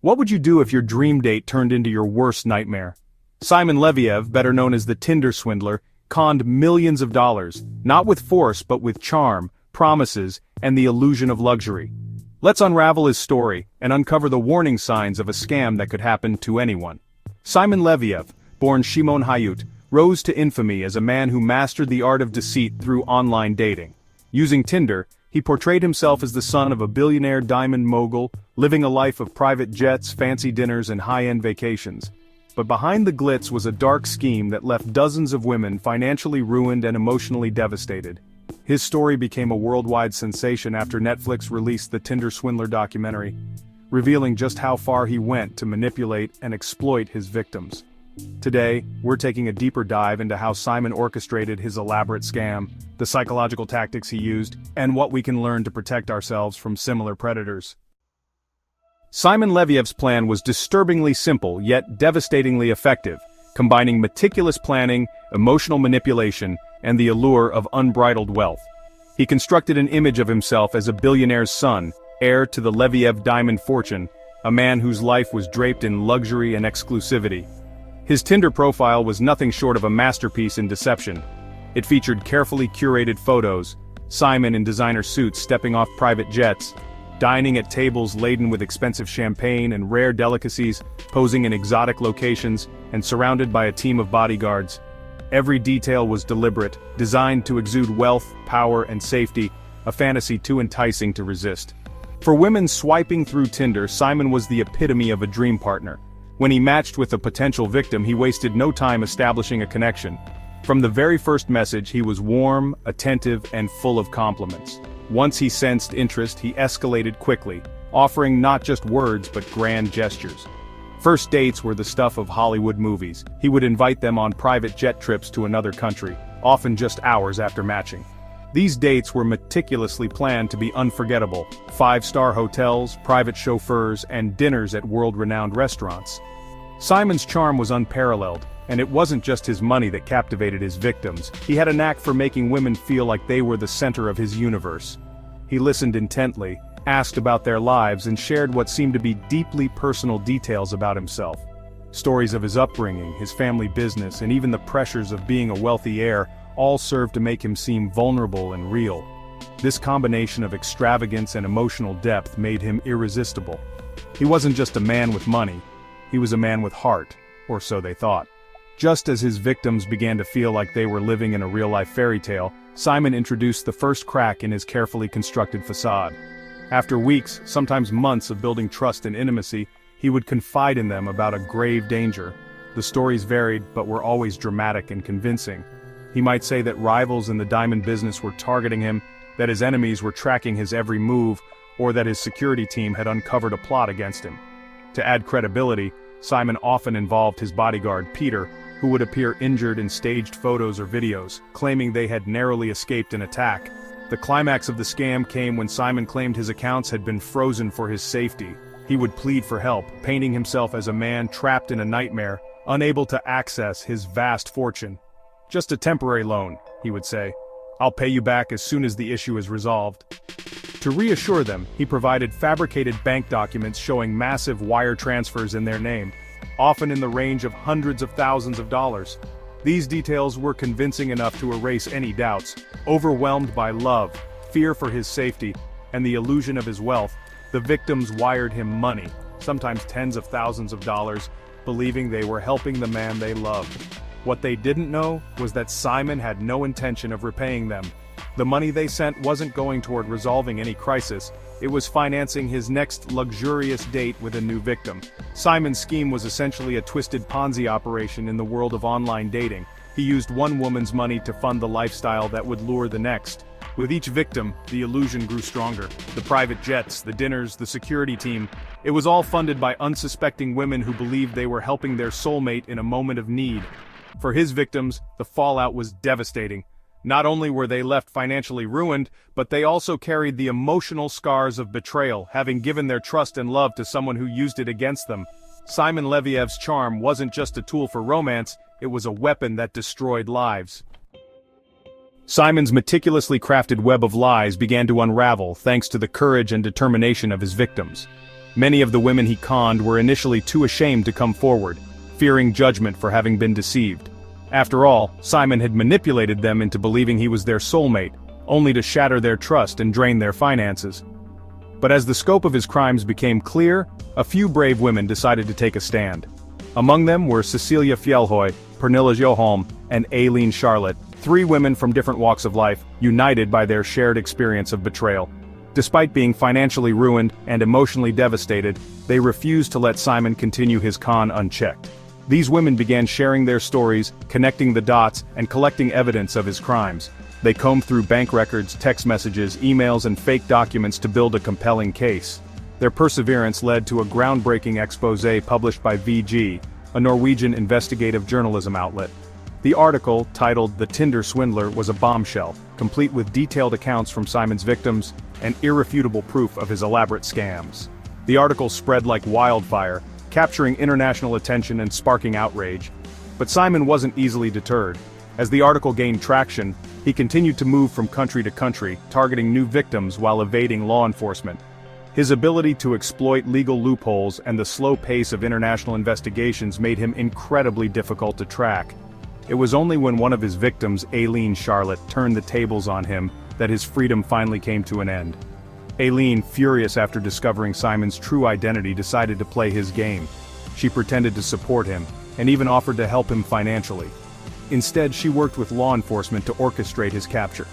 What would you do if your dream date turned into your worst nightmare? Simon Leviev, better known as the Tinder Swindler, conned millions of dollars, not with force but with charm, promises, and the illusion of luxury. Let's unravel his story and uncover the warning signs of a scam that could happen to anyone. Simon Leviev, born Shimon Hayut, rose to infamy as a man who mastered the art of deceit through online dating. Using Tinder, he portrayed himself as the son of a billionaire diamond mogul, living a life of private jets, fancy dinners, and high-end vacations. But behind the glitz was a dark scheme that left dozens of women financially ruined and emotionally devastated. His story became a worldwide sensation after Netflix released the Tinder Swindler documentary, revealing just how far he went to manipulate and exploit his victims. Today, we're taking a deeper dive into how Simon orchestrated his elaborate scam, the psychological tactics he used, and what we can learn to protect ourselves from similar predators. Simon Leviev's plan was disturbingly simple yet devastatingly effective, combining meticulous planning, emotional manipulation, and the allure of unbridled wealth. He constructed an image of himself as a billionaire's son, heir to the Leviev diamond fortune, a man whose life was draped in luxury and exclusivity. His Tinder profile was nothing short of a masterpiece in deception. It featured carefully curated photos, Simon in designer suits stepping off private jets, dining at tables laden with expensive champagne and rare delicacies, posing in exotic locations, and surrounded by a team of bodyguards. Every detail was deliberate, designed to exude wealth, power, and safety, a fantasy too enticing to resist. For women swiping through Tinder, Simon was the epitome of a dream partner. When he matched with a potential victim, he wasted no time establishing a connection. From the very first message, he was warm, attentive, and full of compliments. Once he sensed interest, he escalated quickly, offering not just words but grand gestures. First dates were the stuff of Hollywood movies. He would invite them on private jet trips to another country, often just hours after matching. These dates were meticulously planned to be unforgettable: five-star hotels, private chauffeurs, and dinners at world-renowned restaurants. Simon's charm was unparalleled, and it wasn't just his money that captivated his victims. He had a knack for making women feel like they were the center of his universe. He listened intently, asked about their lives, and shared what seemed to be deeply personal details about himself. Stories of his upbringing, his family business, and even the pressures of being a wealthy heir all served to make him seem vulnerable and real. This combination of extravagance and emotional depth made him irresistible. He wasn't just a man with money, he was a man with heart, or so they thought. Just as his victims began to feel like they were living in a real-life fairy tale, Simon introduced the first crack in his carefully constructed facade. After weeks, sometimes months of building trust and intimacy, he would confide in them about a grave danger. The stories varied, but were always dramatic and convincing. He might say that rivals in the diamond business were targeting him, that his enemies were tracking his every move, or that his security team had uncovered a plot against him. To add credibility, Simon often involved his bodyguard, Peter, who would appear injured in staged photos or videos, claiming they had narrowly escaped an attack. The climax of the scam came when Simon claimed his accounts had been frozen for his safety. He would plead for help, painting himself as a man trapped in a nightmare, unable to access his vast fortune. "Just a temporary loan," he would say. "I'll pay you back as soon as the issue is resolved." To reassure them, he provided fabricated bank documents showing massive wire transfers in their name, often in the range of hundreds of thousands of dollars. These details were convincing enough to erase any doubts. Overwhelmed by love, fear for his safety, and the illusion of his wealth, the victims wired him money, sometimes tens of thousands of dollars, believing they were helping the man they loved. What they didn't know was that Simon had no intention of repaying them. The money they sent wasn't going toward resolving any crisis, it was financing his next luxurious date with a new victim. Simon's scheme was essentially a twisted Ponzi operation in the world of online dating. He used one woman's money to fund the lifestyle that would lure the next. With each victim, the illusion grew stronger. The private jets, the dinners, the security team, it was all funded by unsuspecting women who believed they were helping their soulmate in a moment of need. For his victims, the fallout was devastating. Not only were they left financially ruined, but they also carried the emotional scars of betrayal, having given their trust and love to someone who used it against them. Simon Leviev's charm wasn't just a tool for romance, it was a weapon that destroyed lives. Simon's meticulously crafted web of lies began to unravel thanks to the courage and determination of his victims. Many of the women he conned were initially too ashamed to come forward, fearing judgment for having been deceived. After all, Simon had manipulated them into believing he was their soulmate, only to shatter their trust and drain their finances. But as the scope of his crimes became clear, a few brave women decided to take a stand. Among them were Cecilia Fjellhoy, Pernilla Joholm, and Aileen Charlotte, three women from different walks of life, united by their shared experience of betrayal. Despite being financially ruined and emotionally devastated, they refused to let Simon continue his con unchecked. These women began sharing their stories, connecting the dots, and collecting evidence of his crimes. They combed through bank records, text messages, emails, and fake documents to build a compelling case. Their perseverance led to a groundbreaking exposé published by VG, a Norwegian investigative journalism outlet. The article, titled "The Tinder Swindler," was a bombshell, complete with detailed accounts from Simon's victims and irrefutable proof of his elaborate scams. The article spread like wildfire, capturing international attention and sparking outrage. But Simon wasn't easily deterred. As the article gained traction, he continued to move from country to country, targeting new victims while evading law enforcement. His ability to exploit legal loopholes and the slow pace of international investigations made him incredibly difficult to track. It was only when one of his victims, Aileen Charlotte, turned the tables on him that his freedom finally came to an end. Aileen, furious after discovering Simon's true identity, decided to play his game. She pretended to support him, and even offered to help him financially. Instead, she worked with law enforcement to orchestrate his capture.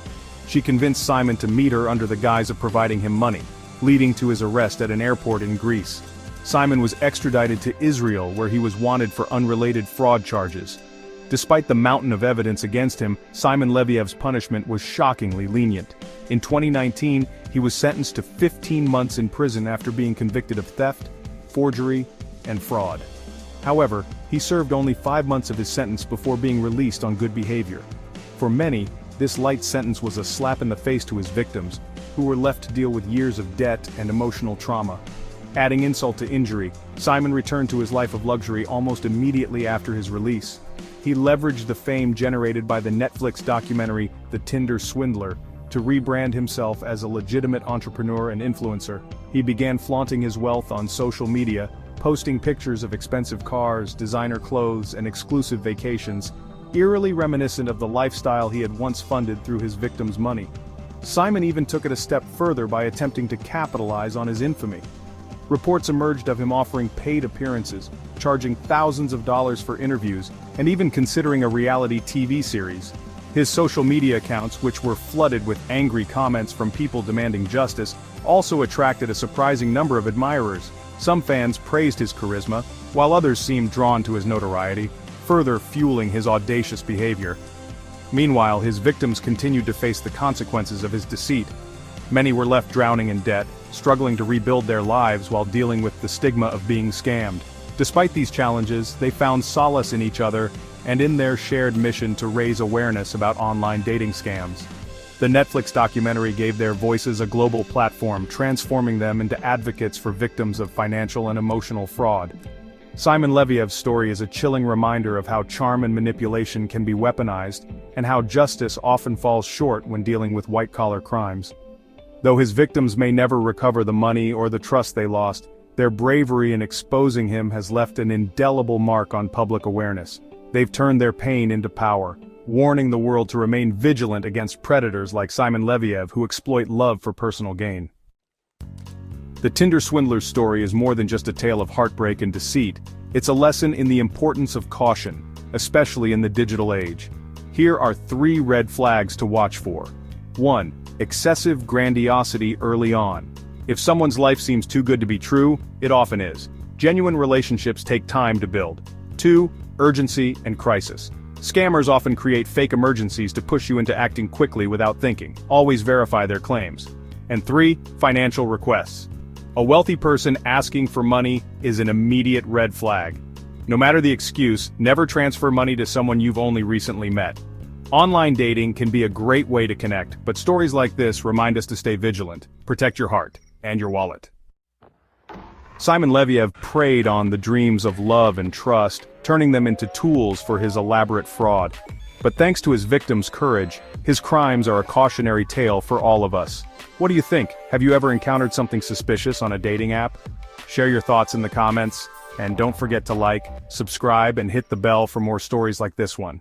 She convinced Simon to meet her under the guise of providing him money, leading to his arrest at an airport in Greece. Simon was extradited to Israel, where he was wanted for unrelated fraud charges. Despite the mountain of evidence against him, Simon Leviev's punishment was shockingly lenient. In 2019, he was sentenced to 15 months in prison after being convicted of theft, forgery, and fraud. However, he served only 5 months of his sentence before being released on good behavior. For many, this light sentence was a slap in the face to his victims, who were left to deal with years of debt and emotional trauma. Adding insult to injury, Simon returned to his life of luxury almost immediately after his release. He leveraged the fame generated by the Netflix documentary The Tinder Swindler to rebrand himself as a legitimate entrepreneur and influencer. He began flaunting his wealth on social media, posting pictures of expensive cars, designer clothes, and exclusive vacations, eerily reminiscent of the lifestyle he had once funded through his victims' money. Simon even took it a step further by attempting to capitalize on his infamy. Reports emerged of him offering paid appearances, charging thousands of dollars for interviews, and even considering a reality TV series. His social media accounts, which were flooded with angry comments from people demanding justice, also attracted a surprising number of admirers. Some fans praised his charisma, while others seemed drawn to his notoriety, further fueling his audacious behavior. Meanwhile, his victims continued to face the consequences of his deceit. Many were left drowning in debt, struggling to rebuild their lives while dealing with the stigma of being scammed. Despite these challenges, they found solace in each other and in their shared mission to raise awareness about online dating scams. The Netflix documentary gave their voices a global platform, transforming them into advocates for victims of financial and emotional fraud. Simon Leviev's story is a chilling reminder of how charm and manipulation can be weaponized, and how justice often falls short when dealing with white-collar crimes. Though his victims may never recover the money or the trust they lost, their bravery in exposing him has left an indelible mark on public awareness. They've turned their pain into power, warning the world to remain vigilant against predators like Simon Leviev who exploit love for personal gain. The Tinder Swindler's story is more than just a tale of heartbreak and deceit. It's a lesson in the importance of caution, especially in the digital age. Here are 3 red flags to watch for. 1. Excessive grandiosity early on. If someone's life seems too good to be true, it often is. Genuine relationships take time to build. 2. Urgency and crisis. Scammers often create fake emergencies to push you into acting quickly without thinking. Always verify their claims. And 3. Financial requests. A wealthy person asking for money is an immediate red flag. No matter the excuse, never transfer money to someone you've only recently met. Online dating can be a great way to connect, but stories like this remind us to stay vigilant, protect your heart, and your wallet. Simon Leviev preyed on the dreams of love and trust, turning them into tools for his elaborate fraud. But thanks to his victims' courage, his crimes are a cautionary tale for all of us. What do you think? Have you ever encountered something suspicious on a dating app? Share your thoughts in the comments, and don't forget to like, subscribe, and hit the bell for more stories like this one.